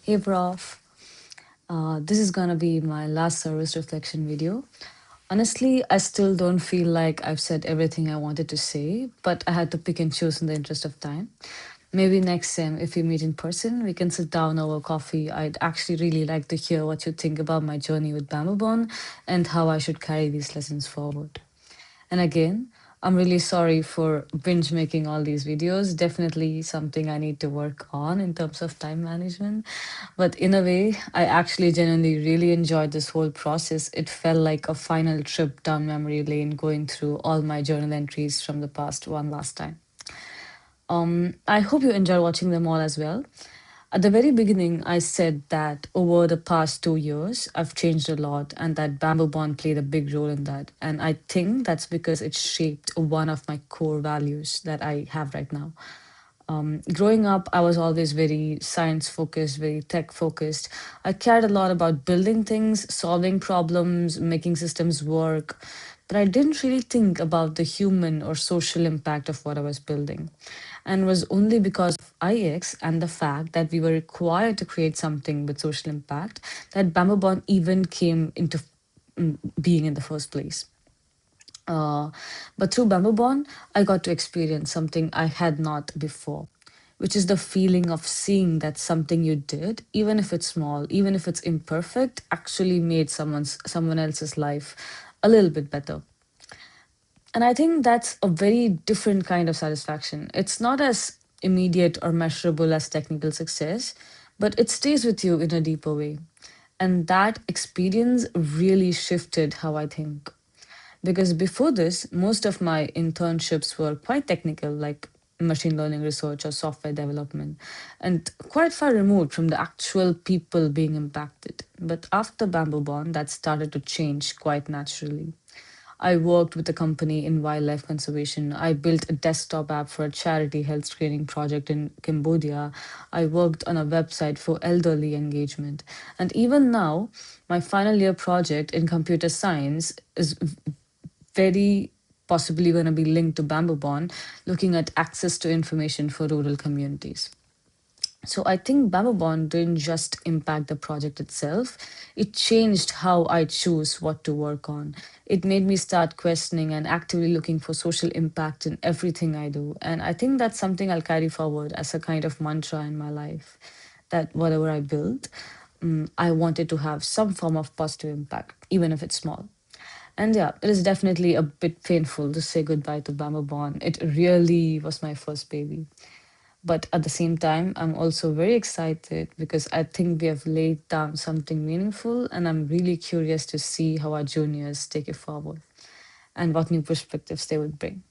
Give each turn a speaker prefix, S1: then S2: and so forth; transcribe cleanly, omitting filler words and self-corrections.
S1: Hey, Prof. This is gonna be my last service reflection video. Honestly, I still don't feel like I've said everything I wanted to say, but I had to pick and choose in the interest of time. Maybe next time, if we meet in person, we can sit down over coffee. I'd actually really like to hear what you think about my journey with Bamboo and how I should carry these lessons forward. And again, I'm really sorry for binge making all these videos. Definitely something I need to work on in terms of time management. But in a way, I actually genuinely really enjoyed this whole process. It felt like a final trip down memory lane, going through all my journal entries from the past one last time. I hope you enjoy watching them all as well. At the very beginning, I said that over the past 2 years, I've changed a lot and that Bamboo Bond played a big role in that. And I think that's because it shaped one of my core values that I have right now. Growing up, I was always very science focused, very tech focused. I cared a lot about building things, solving problems, making systems work. But I didn't really think about the human or social impact of what I was building. And it was only because of IX and the fact that we were required to create something with social impact that Bamboo even came into being in the first place. But through Bamboo I got to experience something I had not before, which is the feeling of seeing that something you did, even if it's small, even if it's imperfect, actually made someone else's life a little bit better. And I think that's a very different kind of satisfaction. It's not as immediate or measurable as technical success, but it stays with you in a deeper way. And that experience really shifted how I think. Because before this, most of my internships were quite technical, like machine learning research or software development, and quite far removed from the actual people being impacted. But after Bamboo Bond, that started to change quite naturally. I worked with a company in wildlife conservation. I built a desktop app for a charity health screening project in Cambodia. I worked on a website for elderly engagement. And even now, my final year project in computer science is very possibly going to be linked to Bamboo looking at access to information for rural communities. So I think Bamboo didn't just impact the project itself, it changed how I choose what to work on. It made me start questioning and actively looking for social impact in everything I do. And I think that's something I'll carry forward as a kind of mantra in my life, that whatever I build, I wanted to have some form of positive impact, even if it's small. And yeah, it is definitely a bit painful to say goodbye to Bamboo. It really was my first baby. But at the same time, I'm also very excited because I think we have laid down something meaningful, and I'm really curious to see how our juniors take it forward and what new perspectives they would bring.